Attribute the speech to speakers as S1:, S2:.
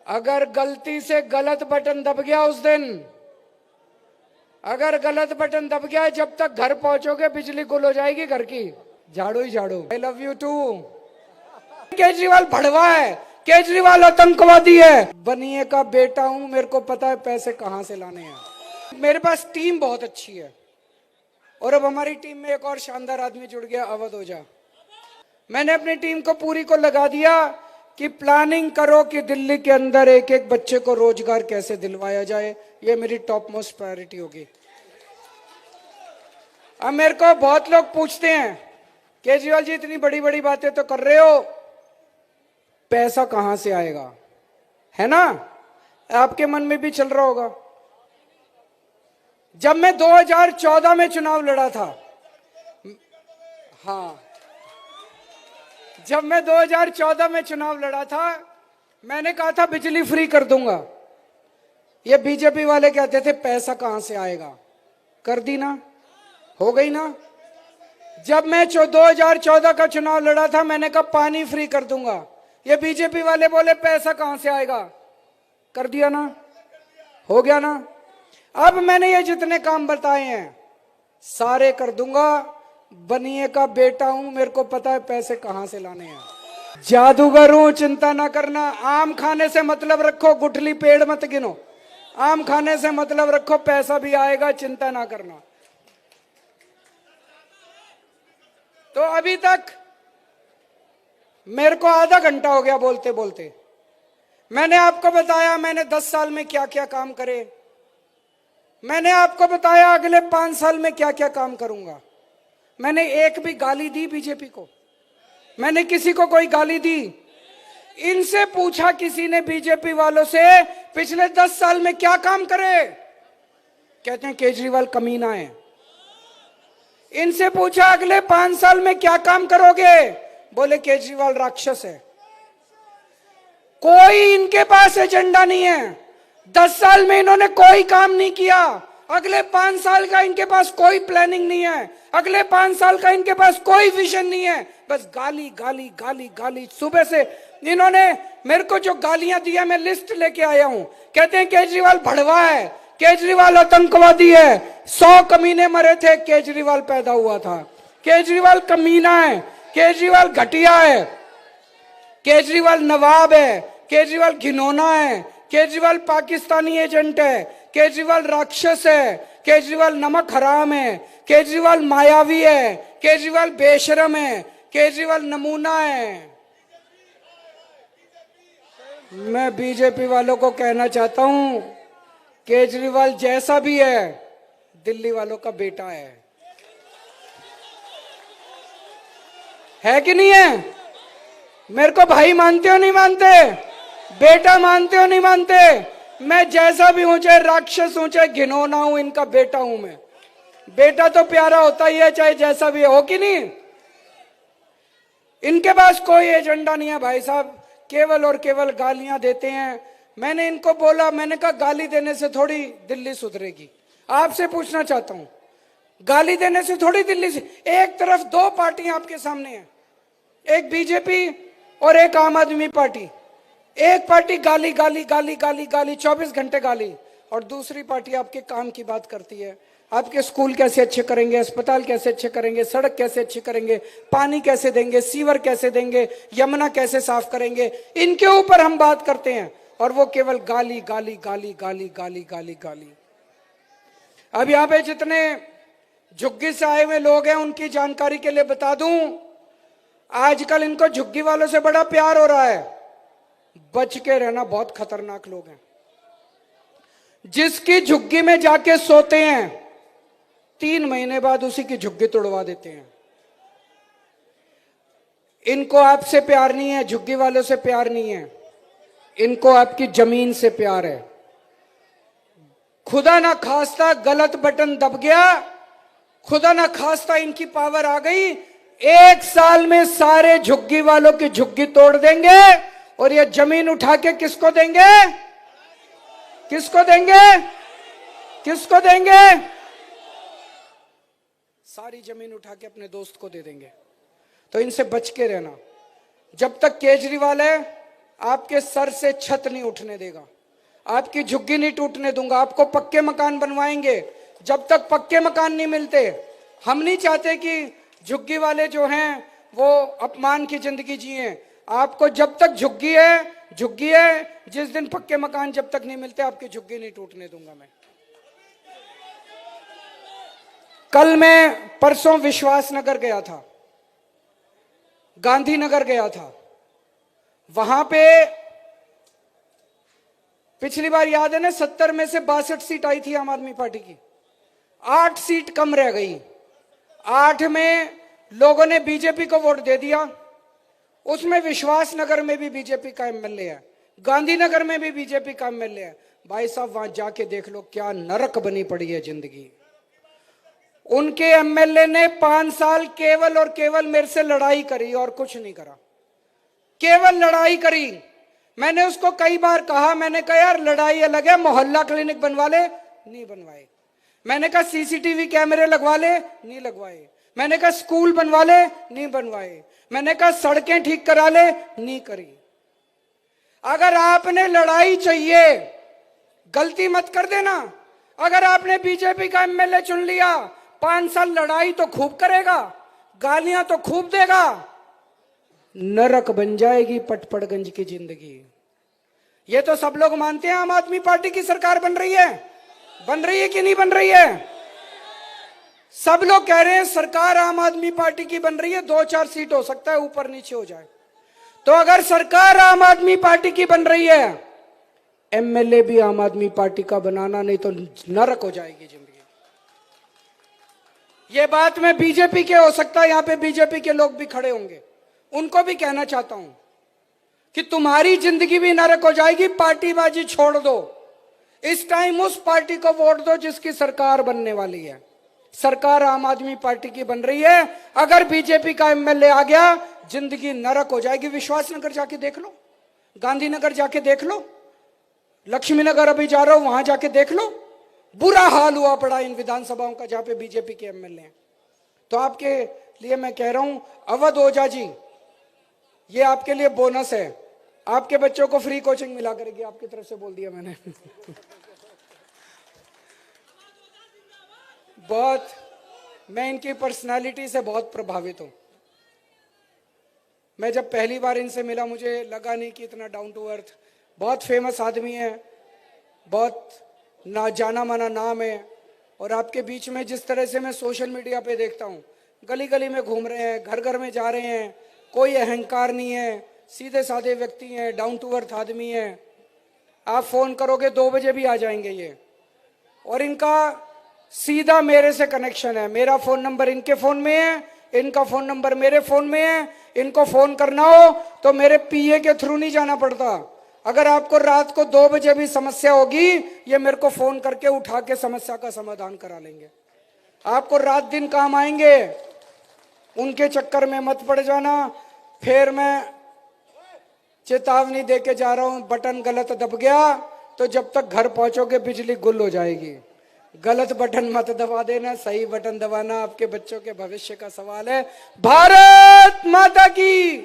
S1: अगर गलती से गलत बटन दब गया उस दिन, अगर गलत बटन दब गया, जब तक घर पहुंचोगे बिजली गुल हो जाएगी घर की। झाड़ू ही झाड़ू। I love you too. Kejriwal भड़वा है, केजरीवाल आतंकवादी है। बनिए का बेटा हूं, मेरे को पता है पैसे कहां से लाने हैं। मेरे पास टीम बहुत अच्छी है और अब हमारी टीम में एक और शानदार आदमी जुड़ गया, अवध ओझा। मैंने अपनी टीम को पूरी को लगा दिया कि प्लानिंग करो कि दिल्ली के अंदर एक एक बच्चे को रोजगार कैसे दिलवाया जाए। ये मेरी टॉप मोस्ट प्रायोरिटी होगी। अब मेरे को बहुत लोग पूछते हैं, केजरीवाल जी इतनी बड़ी बड़ी बातें तो कर रहे हो, पैसा कहां से आएगा, है ना? आपके मन में भी चल रहा होगा। जब मैं 2014 में चुनाव लड़ा था, हाँ, जब मैं 2014 में चुनाव लड़ा था, मैंने कहा था बिजली फ्री कर दूंगा। ये बीजेपी वाले कहते थे पैसा कहां से आएगा। कर दी ना, हो गई ना। जब मैं 2014 का चुनाव लड़ा था, मैंने कहा पानी फ्री कर दूंगा। ये बीजेपी वाले बोले पैसा कहां से आएगा। कर दिया ना, हो गया ना। अब मैंने ये जितने काम बताए हैं सारे कर दूंगा। बनिए का बेटा हूं, मेरे को पता है पैसे कहां से लाने हैं। जादूगर हूं, चिंता ना करना। आम खाने से मतलब रखो, गुठली पेड़ मत गिनो। आम खाने से मतलब रखो, पैसा भी आएगा, चिंता ना करना। तो अभी तक मेरे को आधा घंटा हो गया बोलते बोलते। मैंने आपको बताया मैंने 10 साल में क्या क्या काम करे। मैंने आपको बताया अगले 5 साल में क्या क्या काम करूंगा। मैंने एक भी गाली दी बीजेपी को? मैंने किसी को कोई गाली दी? इनसे पूछा किसी ने बीजेपी वालों से पिछले 10 साल में क्या काम करे? कहते हैं केजरीवाल कमीना है। इनसे पूछा अगले 5 साल में क्या काम करोगे? बोले केजरीवाल राक्षस है। कोई इनके पास एजेंडा नहीं है। 10 साल में इन्होंने कोई काम नहीं किया। अगले 5 साल का इनके पास कोई प्लानिंग नहीं है। अगले 5 साल का इनके पास कोई विजन नहीं है। बस गाली गाली गाली गाली। सुबह से इन्होंने मेरे को जो गालियां दी है, मैं लिस्ट लेके आया हूं। कहते हैं केजरीवाल भड़वा है, केजरीवाल आतंकवादी है। 100 कमीने मरे थे, केजरीवाल पैदा हुआ था। केजरीवाल कमीना है, केजरीवाल घटिया है, केजरीवाल नवाब है, केजरीवाल घिनौना है, केजरीवाल पाकिस्तानी एजेंट है, केजरीवाल राक्षस है, केजरीवाल नमक हराम है, केजरीवाल मायावी है, केजरीवाल बेशरम है, केजरीवाल नमूना है। मैं बीजेपी वालों को कहना चाहता हूं, केजरीवाल जैसा भी है दिल्ली वालों का बेटा है कि नहीं है? मेरे को भाई मानते हो नहीं मानते? बेटा मानते हो नहीं मानते? मैं जैसा भी हूं, चाहे राक्षस हूं, चाहे घिनौना हूं, इनका बेटा हूं मैं। बेटा तो प्यारा होता ही है, चाहे जैसा भी हो कि नहीं। इनके पास कोई एजेंडा नहीं है भाई साहब, केवल और केवल गालियां देते हैं। मैंने इनको बोला, मैंने कहा गाली देने से थोड़ी दिल्ली सुधरेगी। आपसे पूछना चाहता हूं, गाली देने से थोड़ी दिल्ली से। एक तरफ 2 पार्टियां आपके सामने हैं, एक बीजेपी और एक आम आदमी पार्टी। एक पार्टी गाली गाली गाली गाली गाली 24 घंटे गाली, और दूसरी पार्टी आपके काम की बात करती है। आपके स्कूल कैसे अच्छे करेंगे, अस्पताल कैसे अच्छे करेंगे, सड़क कैसे अच्छी करेंगे, पानी कैसे देंगे, सीवर कैसे देंगे, यमुना कैसे साफ करेंगे, इनके ऊपर हम बात करते हैं। और वो केवल गाली गाली गाली गाली गाली गाली गाली। अब यहाँ पे जितने झुग्गी से आए हुए लोग हैं, उनकी जानकारी के लिए बता दूं, आजकल इनको झुग्गी वालों से बड़ा प्यार हो रहा है। बच के रहना, बहुत खतरनाक लोग हैं। जिसकी झुग्गी में जाके सोते हैं, 3 महीने बाद उसी की झुग्गी तोड़वा देते हैं। इनको आपसे प्यार नहीं है, झुग्गी वालों से प्यार नहीं है, इनको आपकी जमीन से प्यार है। खुदा ना खास्ता गलत बटन दब गया, खुदा ना खास्ता इनकी पावर आ गई, 1 साल में सारे झुग्गी वालों की झुग्गी तोड़ देंगे। और ये जमीन उठा के किसको देंगे? किसको देंगे? किसको देंगे? सारी जमीन उठा के अपने दोस्त को दे देंगे। तो इनसे बच के रहना। जब तक केजरीवाल है आपके सर से छत नहीं उठने देगा, आपकी झुग्गी नहीं टूटने दूंगा, आपको पक्के मकान बनवाएंगे। जब तक पक्के मकान नहीं मिलते, हम नहीं चाहते कि झुग्गी वाले जो हैं वो अपमान की जिंदगी जिए। आपको जब तक झुग्गी है, जिस दिन पक्के मकान जब तक नहीं मिलते, आपकी झुग्गी नहीं टूटने दूंगा मैं। कल मैं परसों विश्वासनगर गया था, गांधीनगर गया था। वहां पे पिछली बार याद है ना, 70 में से 62 सीट आई थी आम आदमी पार्टी की, 8 सीट कम रह गई। 8 में लोगों ने बीजेपी को वोट दे दिया। उसमें विश्वासनगर में भी बीजेपी का एमएलए है, गांधीनगर में भी बीजेपी का एमएलए है। भाई साहब वहां जाके देख लो क्या नरक बनी पड़ी है जिंदगी। उनके एमएलए ने 5 साल केवल और केवल मेरे से लड़ाई करी और कुछ नहीं करा, केवल लड़ाई करी। मैंने उसको कई बार कहा, मैंने कहा यार लड़ाई अलग है, मोहल्ला क्लिनिक बनवा ले, नहीं बनवाए। मैंने कहा सीसीटीवी कैमरे लगवा ले, नहीं लगवाए। मैंने कहा स्कूल बनवा ले, नहीं बनवाए। मैंने कहा सड़कें ठीक करा ले, नहीं करी। अगर आपने लड़ाई चाहिए, गलती मत कर देना। अगर आपने बीजेपी का एमएलए चुन लिया, 5 साल लड़ाई तो खूब करेगा, गालियां तो खूब देगा, नरक बन जाएगी पटपड़गंज की जिंदगी। ये तो सब लोग मानते हैं आम आदमी पार्टी की सरकार बन रही है कि नहीं बन रही है? सब लोग कह रहे हैं सरकार आम आदमी पार्टी की बन रही है, 2-4 सीट हो सकता है ऊपर नीचे हो जाए। तो अगर सरकार आम आदमी पार्टी की बन रही है, एमएलए भी आम आदमी पार्टी का बनाना, नहीं तो नरक हो जाएगी जिंदगी। ये बात मैं बीजेपी के हो सकता है, यहां पे बीजेपी के लोग भी खड़े होंगे, उनको भी कहना चाहता हूं कि तुम्हारी जिंदगी भी नरक हो जाएगी। पार्टीबाजी छोड़ दो, इस टाइम उस पार्टी को वोट दो जिसकी सरकार बनने वाली है। सरकार आम आदमी पार्टी की बन रही है, अगर बीजेपी का एमएलए आ गया, जिंदगी नरक हो जाएगी। विश्वासनगर जाके देख लो, गांधीनगर जाके देख लो, लक्ष्मीनगर अभी जा रहा हूं, वहां जाके देख लो। बुरा हाल हुआ पड़ा इन विधानसभाओं का जहां पे बीजेपी के एमएलए हैं। तो आपके लिए मैं कह रहा हूं, अवध ओझा जी, ये आपके लिए बोनस है, आपके बच्चों को फ्री कोचिंग मिला करेगी, आपकी तरफ से बोल दिया मैंने। बहुत, मैं इनकी पर्सनालिटी से बहुत प्रभावित हूं। मैं जब पहली बार इनसे मिला, मुझे लगा नहीं कि इतना डाउन टू अर्थ, बहुत फेमस आदमी है, बहुत ना जाना माना नाम है। और आपके बीच में जिस तरह से मैं सोशल मीडिया पे देखता हूँ, गली गली में घूम रहे हैं, घर घर में जा रहे हैं, कोई अहंकार नहीं है, सीधे साधे व्यक्ति हैं, डाउन टू अर्थ आदमी है। आप फोन करोगे 2 बजे भी आ जाएंगे ये। और इनका सीधा मेरे से कनेक्शन है, मेरा फोन नंबर इनके फोन में है, इनका फोन नंबर मेरे फोन में है। इनको फोन करना हो तो मेरे पीए के थ्रू नहीं जाना पड़ता। अगर आपको रात को 2 बजे भी समस्या होगी, ये मेरे को फोन करके उठा के समस्या का समाधान करा लेंगे। आपको रात दिन काम आएंगे, उनके चक्कर में मत पड़ जाना। फिर मैं चेतावनी दे के जा रहा हूं, बटन गलत दब गया तो जब तक घर पहुंचोगे बिजली गुल हो जाएगी। गलत बटन मत दबा देना, सही बटन दबाना। आपके बच्चों के भविष्य का सवाल है। भारत माता की